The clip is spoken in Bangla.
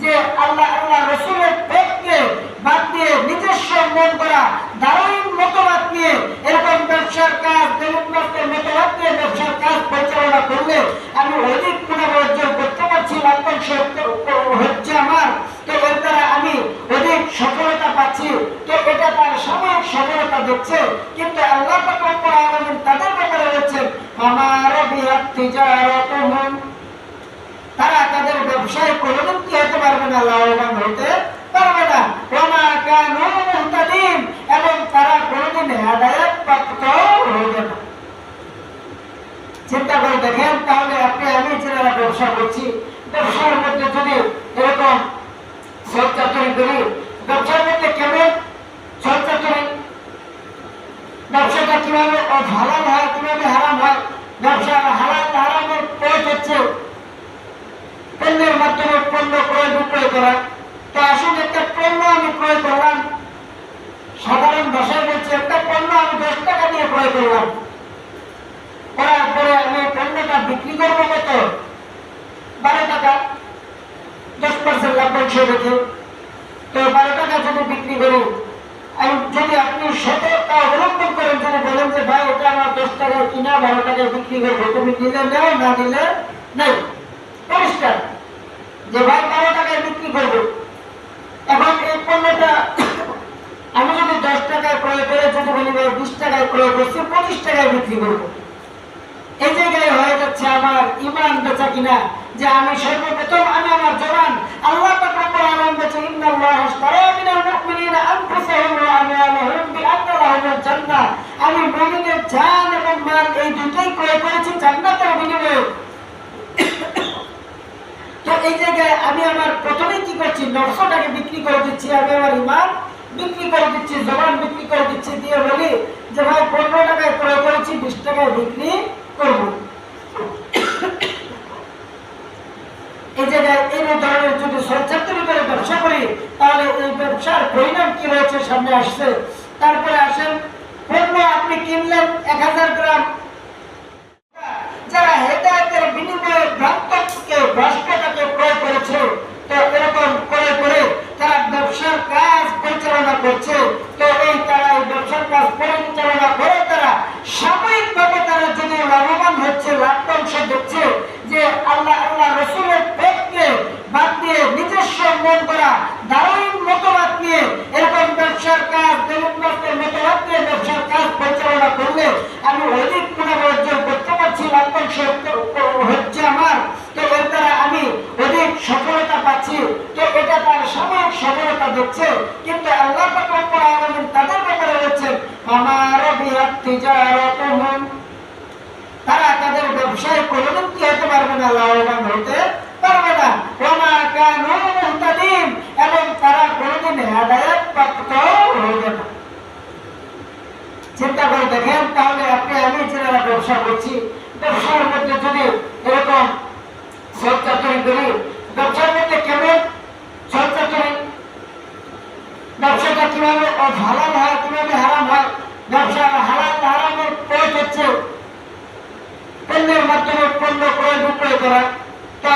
যে আল্লাহ আল্লাহ রসুলের পথকে বাদ দিয়ে নিজস্ব মন করা দারুণ মতবাদ নিয়ে এরকম ব্যবসার কাজ মতবাদ নিয়ে ব্যবসার কাজ পরিচালনা করলে আমি অধিক মুনাফা অর্জন করতে পারছি, লাভ্যাংশ হচ্ছে আমার, তো এর দ্বারা আমি অধিক সফলতা পাচ্ছি, তো এটা তার সাময়িক সফলতা দিচ্ছে। কিন্তু আল্লাহ পাক রব্বুল আলামিন তাদের ব্যাপারে বলেছেন আমার বিহাত তিজারাতুহুম, তারা তাদের ব্যবসায় কোনোদিন কি হতে পারবে না, লাভবান হতে পারবে না। ওমা কানু মুহতাদিন, এবং তারা কোনোদিন হেদায়েত প্রাপ্ত হবে না। চিন্তা করে দেখেন, তাহলে আপনি আমি যারা ব্যবসা করছি, ব্যবসার মধ্যে যদি এরকম সৎচাতুরি করি, ব্যবসার মধ্যে কেমন সৎচাতুরি, ব্যবসাটা কিভাবে হালাল হয়, কিভাবে হারাম হয়, ব্যবসা হালাল হারামের পথ হচ্ছে পণ্যের মাধ্যমে পণ্য ক্রয় বিক্রয় করা। তো আসলে একটা পণ্য আমি ক্রয় করলাম, সাধারণ ভাষায় বলছি একটা পণ্য আমি 10 টাকা দিয়ে ক্রয় করলাম, করার পরে আমি পণ্যটা বিক্রি করবো কত, 12 টাকা, 10% লাভ্যাংশ রেখে। তো 12 টাকা যদি বিক্রি করি, যদি আপনি সতর্কতা অবলম্বন করেন, যদি বলেন যে ভাই এটা আমার 10 টাকায় কিনা 12 টাকায় বিক্রি করবো, তুমি নিলে নেও, না নিলে নেই, পরিষ্কার যে ভাই 12 টাকায় বিক্রি করবো। এখন এই পণ্যটা আমি যদি 10 টাকায় ক্রয় করে যদি বলি ভাই 20 টাকায় ক্রয় করছি, 25 টাকায় বিক্রি করবো, এই জায়গায় হয়ে যাচ্ছে আমার ঈমান বেচা কিনা। যে আমি সর্বপ্রথম আমি আমার জবান আল্লাহ পাক রব্বুল আলামিন বলেছেন ইন্নাল্লাহা আশতারা মিনাল মুমিনিনা আনফুসাহুম ওয়া আমওয়ালাহুম বিআন্না লাহুমুল জান্নাহ, আমি মুমিনের জান এবং মাল এই দুটোই ক্রয় করেছি জান্নাতের বিনিময়ে। তো এই জায়গায় আমি আমার প্রথমেই কি করছি, নফসটাকে বিক্রি করে দিচ্ছি, আমি আমার ঈমান বিক্রি করে দিচ্ছি, জবান বিক্রি করে দিচ্ছি, দিয়ে বলি যে ভাই 15 টাকায় ক্রয় করেছি, 20 টাকায় বিক্রি করব। এই জায়গায় এই ধরনের যদি সচ্ছাত্তর করে ব্যবসা করি, তাহলে এই ব্যবসার পরিণাম কি রয়েছে সামনে আসছে। তারপরে আসেন, পণ্য আপনি কিনলেন 1000 গ্রাম, যারা হেদায়েতের বিনিময়ে ভ্রষ্টতাকে ক্রয় করেছে, তো এরকম ক্রয় করে তারা ব্যবসার কাজ পরিচালনা করছে, তো তারা এই ব্যবসার কাজ পরিচালনা করে তারা সাময়িকভাবে তারা যদি লাভবান হচ্ছে, লাভ্যাংশ দিচ্ছে, যে আল্লাহ আল্লাহ রসুলের পথকে বাদ দিয়ে নিজস্ব মন করা দারুণ মতবাদ নিয়ে এরকম ব্যবসার কাজ মতবাদ নিয়ে ব্যবসার কাজ পরিচালনা করলে আমি অধিক মুনাফা অর্জন করতে পারছি, লাভ্যাংশ হচ্ছে আমার, তো এর দ্বারা আমি অধিক সফলতা পাচ্ছি, তো এটা তার সাময়িক সফলতা দিচ্ছে। কিন্তু আল্লাহ পাক রব্বুল আলামিন তাদের ব্যাপারে বলেছেন আমার বিহাত তিজারাতুহুম, তারা তাদের ব্যবসায় কোনোদিন কি হতে পারবে না, লাভবান হতে পারবে না। ওমা কানু মুহতাদিন, এবং তারা কোনোদিন হেদায়েত প্রাপ্ত হবে না। চিন্তা করে দেখেন, তাহলে আপনি আমি যারা ব্যবসা করছি, ব্যবসার মধ্যে যদি এরকম সৎচাতুরি করি, ব্যবসার মধ্যে কেমন সৎচাতুরি, ব্যবসাটা কিভাবে হালাল হয়, কিভাবে হারাম হয়, ব্যবসা হালাল হারামের পথ হচ্ছে পণ্যের মাধ্যমে পণ্য ক্রয় বিক্রয় করা। তো